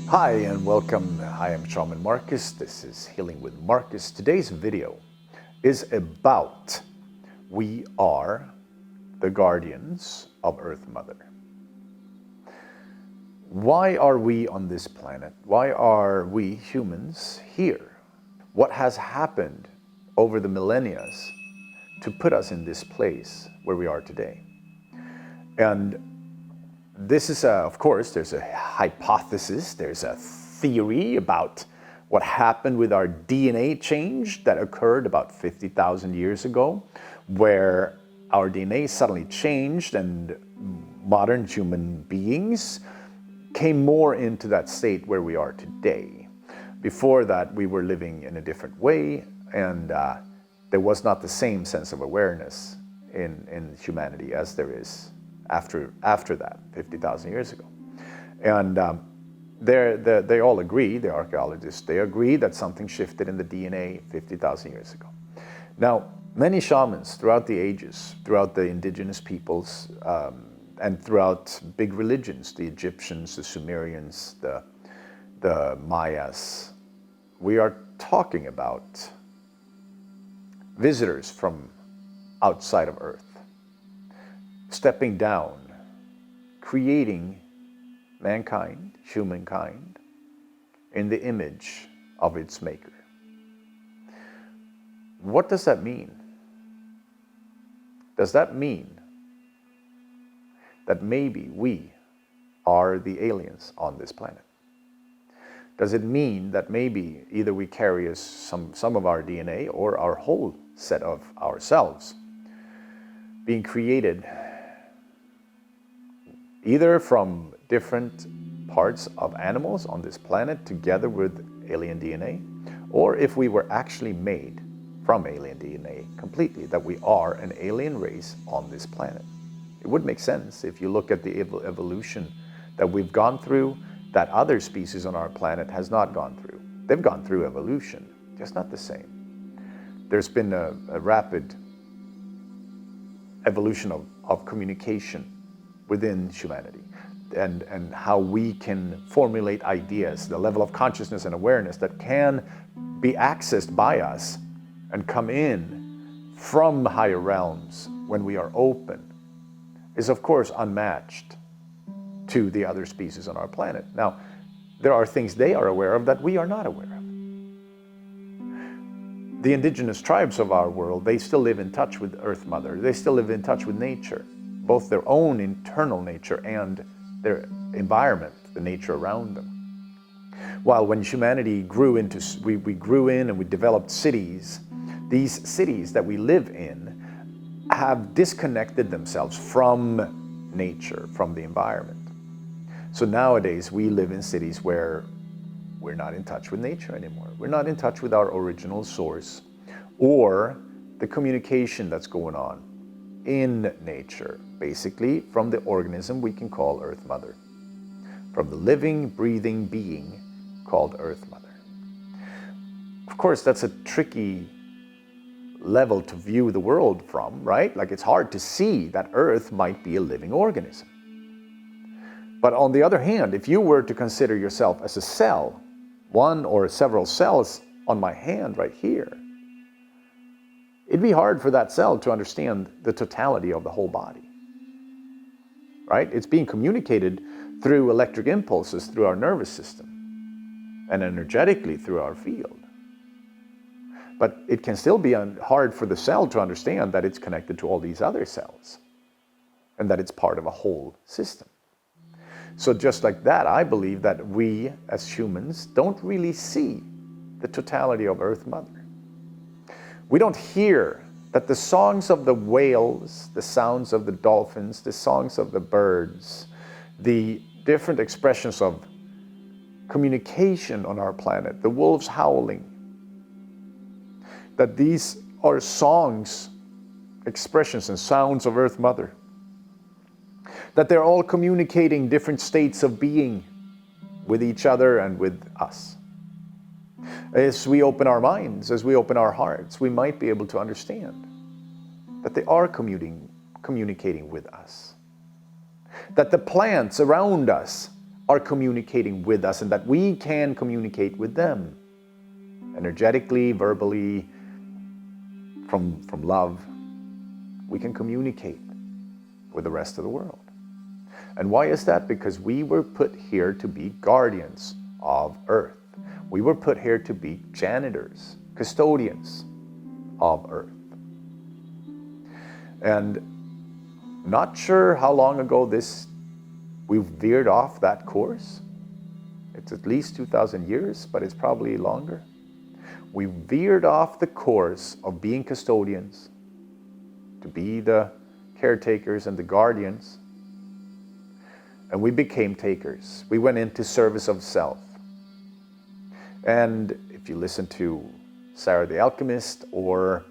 Hi and welcome. I am Shaman Marcus. This is Healing with Marcus. Today's video is about we are the guardians of Earth Mother. Why are we on this planet? Why are we humans here? What has happened over the millennia to put us in this place where we are today? And this is, of course, there's a hypothesis, there's a theory about what happened with our DNA change that occurred about 50,000 years ago, where our DNA suddenly changed and modern human beings came more into that state where we are today. Before that, we were living in a different way, and there was not the same sense of awareness in humanity as there is after that, 50,000 years ago. And they all agree, the archaeologists, they agree that something shifted in the DNA 50,000 years ago. Now, many shamans throughout the ages, throughout the indigenous peoples, and throughout big religions, the Egyptians, the Sumerians, the Mayas, we are talking about visitors from outside of Earth, stepping down, creating mankind, humankind, in the image of its maker. What does that mean? Does that mean that maybe we are the aliens on this planet? Does it mean that maybe either we carry some of our DNA or our whole set of ourselves being created either from different parts of animals on this planet together with alien DNA, or if we were actually made from alien DNA completely, that we are an alien race on this planet? It would make sense if you look at the evolution that we've gone through, that other species on our planet has not gone through. They've gone through evolution, just not the same. There's been a rapid evolution of communication within humanity, and how we can formulate ideas, the level of consciousness and awareness that can be accessed by us and come in from higher realms when we are open is of course unmatched to the other species on our planet. Now, there are things they are aware of that we are not aware of. The indigenous tribes of our world, they still live in touch with Earth Mother. They still live in touch with nature, both their own internal nature and their environment, the nature around them. While when humanity grew into, we grew in and we developed cities, these cities that we live in have disconnected themselves from nature, from the environment. So nowadays we live in cities where we're not in touch with nature anymore. We're not in touch with our original source or the communication that's going on in nature, basically from the organism we can call Earth Mother, from the living, breathing being called Earth Mother. Of course, that's a tricky level to view the world from, right? Like, it's hard to see that Earth might be a living organism. But on the other hand, if you were to consider yourself as a cell, one or several cells on my hand right here, it'd be hard for that cell to understand the totality of the whole body, right? It's being communicated through electric impulses through our nervous system and energetically through our field. But it can still be hard for the cell to understand that it's connected to all these other cells and that it's part of a whole system. So just like that, I believe that we as humans don't really see the totality of Earth Mother. We don't hear that the songs of the whales, the sounds of the dolphins, the songs of the birds, the different expressions of communication on our planet, the wolves howling, that these are songs, expressions and sounds of Earth Mother, that they're all communicating different states of being with each other and with us. As we open our minds, as we open our hearts, we might be able to understand that they are communicating with us. That the plants around us are communicating with us and that we can communicate with them energetically, verbally, from love. We can communicate with the rest of the world. And why is that? Because we were put here to be guardians of Earth. We were put here to be janitors, custodians of Earth. And not sure how long ago we veered off that course. It's at least 2,000 years, but it's probably longer. We veered off the course of being custodians, to be the caretakers and the guardians, and we became takers. We went into service of self. And if you listen to Sarah the Alchemist or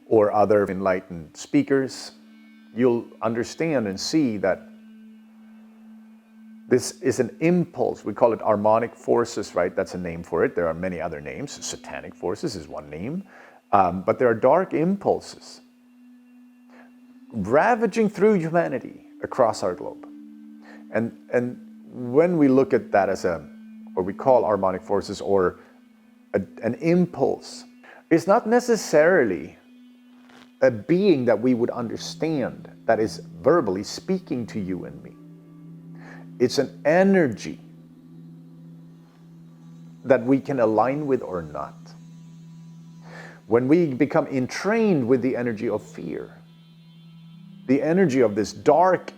other enlightened speakers, you'll understand and see that this is an impulse. We call it harmonic forces, right? That's a name for it. There are many other names. Satanic forces is one name. But there are dark impulses ravaging through humanity across our globe. And when we look at that as what we call harmonic forces or an impulse, it's not necessarily a being that we would understand that is verbally speaking to you and me. It's an energy that we can align with or not. When we become entrained with the energy of fear, the energy of this dark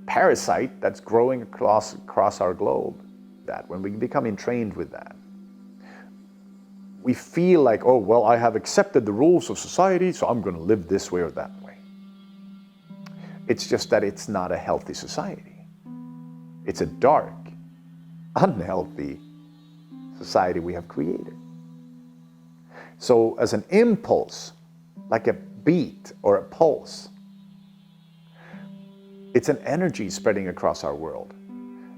parasite that's growing across our globe, that when we become entrained with that, we feel like, oh, well, I have accepted the rules of society, so I'm going to live this way or that way. It's just that it's not a healthy society. It's a dark, unhealthy society we have created. So as an impulse, like a beat or a pulse, it's an energy spreading across our world,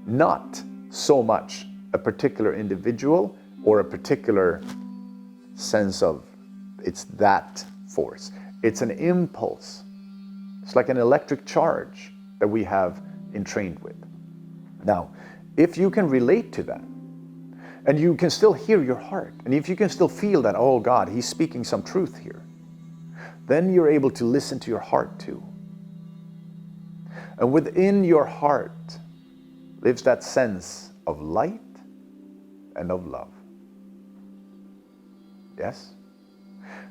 not so much a particular individual or a particular sense of it's that force. It's an impulse. It's like an electric charge that we have entrained with. Now, if you can relate to that, and you can still hear your heart, and if you can still feel that, oh God, He's speaking some truth here, then you're able to listen to your heart too. And within your heart lives that sense of light and of love. Yes?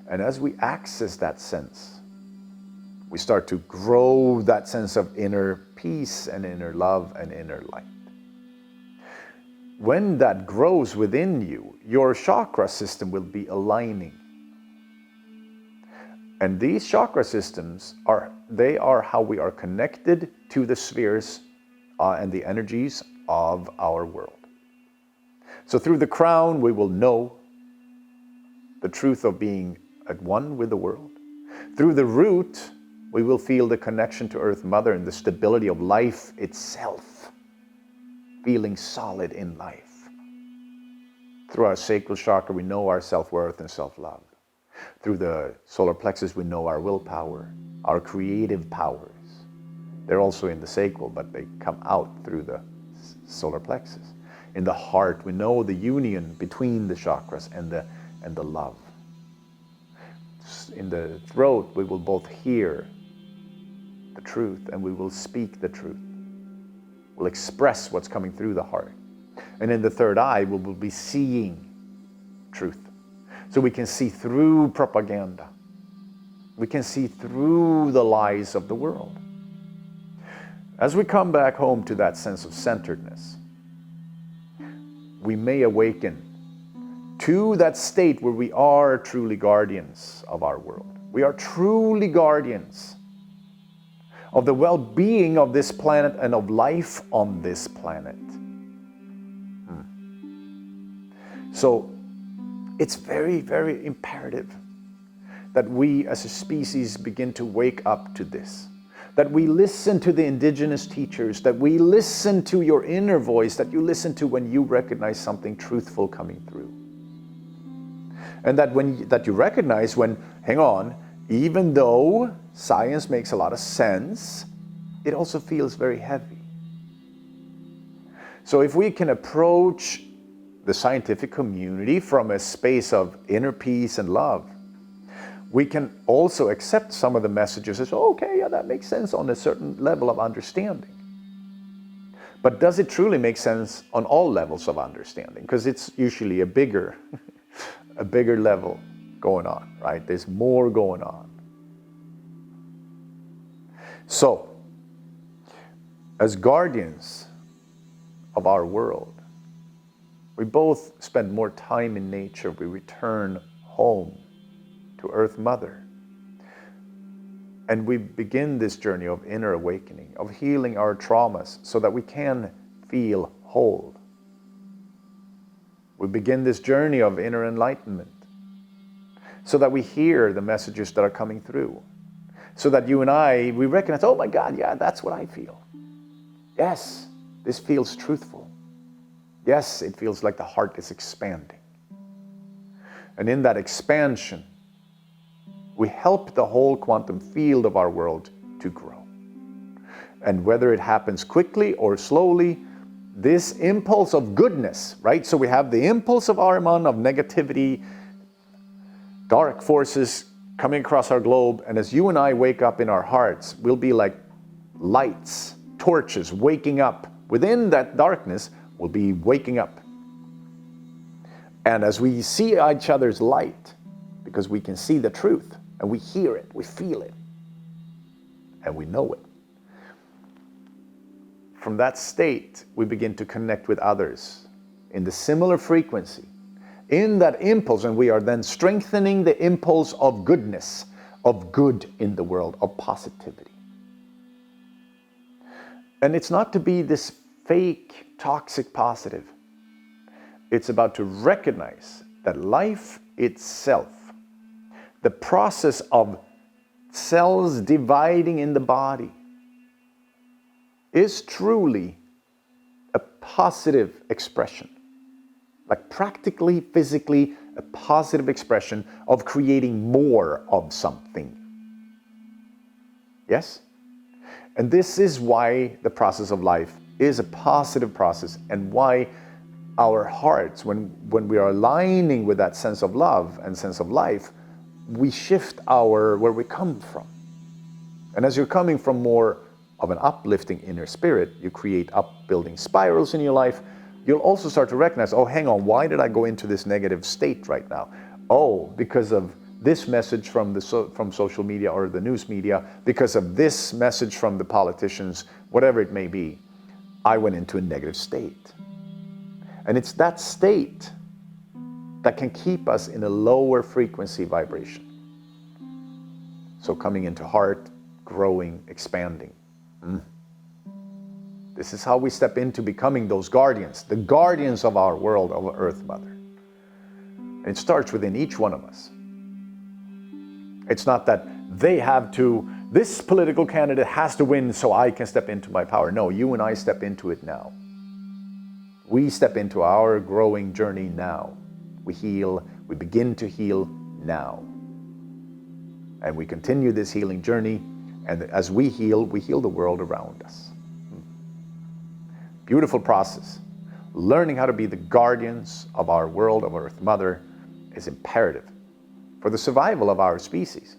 And as we access that sense, we start to grow that sense of inner peace and inner love and inner light. When that grows within you, your chakra system will be aligning. And these chakra systems are how we are connected to the spheres and the energies of our world. So through the crown, we will know the truth of being at one with the world. Through the root, we will feel the connection to Earth Mother and the stability of life itself, feeling solid in life. Through our sacral chakra, we know our self-worth and self-love. Through the solar plexus, we know our willpower, our creative powers. They're also in the sacral, but they come out through the solar plexus. In the heart, we know the union between the chakras and the love. In the throat, we will both hear the truth and we will speak the truth. We'll express what's coming through the heart. And in the third eye, we will be seeing truth. So we can see through propaganda. We can see through the lies of the world. As we come back home to that sense of centeredness, we may awaken to that state where we are truly guardians of our world. We are truly guardians of the well-being of this planet and of life on this planet. So it's very, very imperative that we as a species begin to wake up to this. That we listen to the indigenous teachers, that we listen to your inner voice, that you listen to when you recognize something truthful coming through. And that you recognize when, hang on, even though science makes a lot of sense, it also feels very heavy. So if we can approach the scientific community from a space of inner peace and love, we can also accept some of the messages as, oh, okay, yeah, that makes sense on a certain level of understanding. But does it truly make sense on all levels of understanding? Because it's usually a bigger level going on, right? There's more going on. So, as guardians of our world, we both spend more time in nature. We return home to Earth Mother. And we begin this journey of inner awakening, of healing our traumas so that we can feel whole. We begin this journey of inner enlightenment so that we hear the messages that are coming through. So that you and I, we recognize, oh my God, yeah, that's what I feel. Yes, this feels truthful. Yes, it feels like the heart is expanding. And in that expansion, we help the whole quantum field of our world to grow. And whether it happens quickly or slowly, this impulse of goodness, right? So we have the impulse of Ahriman, of negativity, dark forces coming across our globe, and as you and I wake up in our hearts, we'll be like lights, torches, waking up. Within that darkness, we'll be waking up. And as we see each other's light, because we can see the truth, and we hear it, we feel it, and we know it. From that state, we begin to connect with others in the similar frequency, in that impulse, and we are then strengthening the impulse of goodness, of good in the world, of positivity. And it's not to be this fake, toxic positive. It's about to recognize that life itself, the process of cells dividing in the body, is truly a positive expression. Like practically, physically, a positive expression of creating more of something. Yes? And this is why the process of life is a positive process, and why our hearts, when we are aligning with that sense of love and sense of life, we shift where we come from. And as you're coming from more of an uplifting inner spirit, you create upbuilding spirals in your life. You'll also start to recognize, oh, hang on, why did I go into this negative state right now? Oh, because of this message from social media or the news media, because of this message from the politicians, whatever it may be, I went into a negative state. And it's that state that can keep us in a lower frequency vibration. So coming into heart, growing, expanding. This is how we step into becoming those guardians, the guardians of our world, of Earth Mother. And it starts within each one of us. It's not that this political candidate has to win so I can step into my power. No, you and I step into it now. We step into our growing journey now. We heal, we begin to heal now. And we continue this healing journey, and as we heal the world around us. Beautiful process. Learning how to be the guardians of our world, of Earth Mother, is imperative for the survival of our species.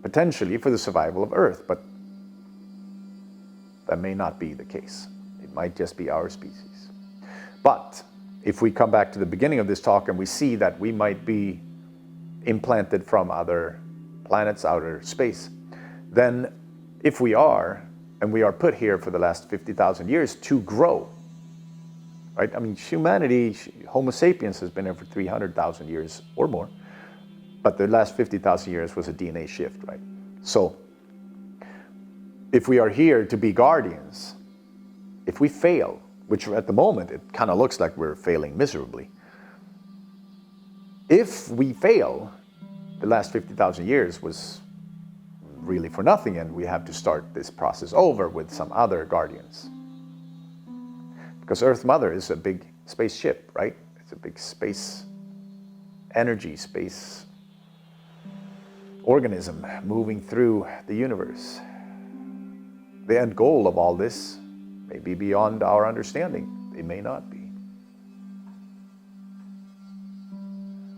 Potentially for the survival of Earth, but that may not be the case. It might just be our species. But if we come back to the beginning of this talk and we see that we might be implanted from other planets, outer space, then if we are, and we are put here for the last 50,000 years to grow, right? I mean, humanity, Homo sapiens has been here for 300,000 years or more, but the last 50,000 years was a DNA shift, right? So, if we are here to be guardians, if we fail, which at the moment it kind of looks like we're failing miserably, if we fail, the last 50,000 years was really for nothing, and we have to start this process over with some other guardians. Because Earth Mother is a big spaceship, right? It's a big space energy, space organism moving through the universe. The end goal of all this may be beyond our understanding. They may not be.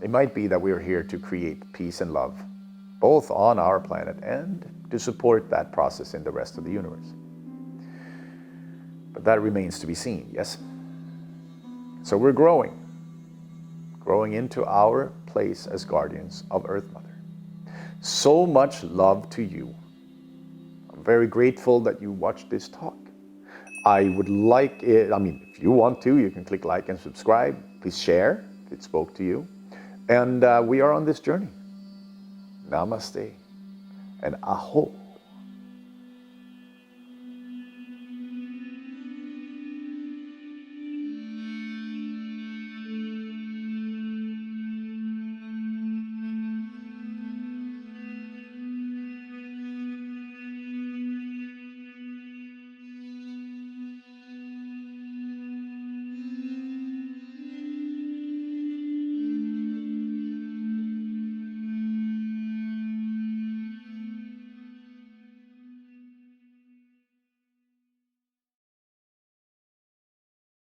It might be that we're here to create peace and love, both on our planet and to support that process in the rest of the universe. But that remains to be seen, yes? So we're growing into our place as guardians of Earth Mother. So much love to you. I'm very grateful that you watched this talk. I would like it, if you want to, you can click like and subscribe. Please share if it spoke to you. And we are on this journey. Namaste and aho.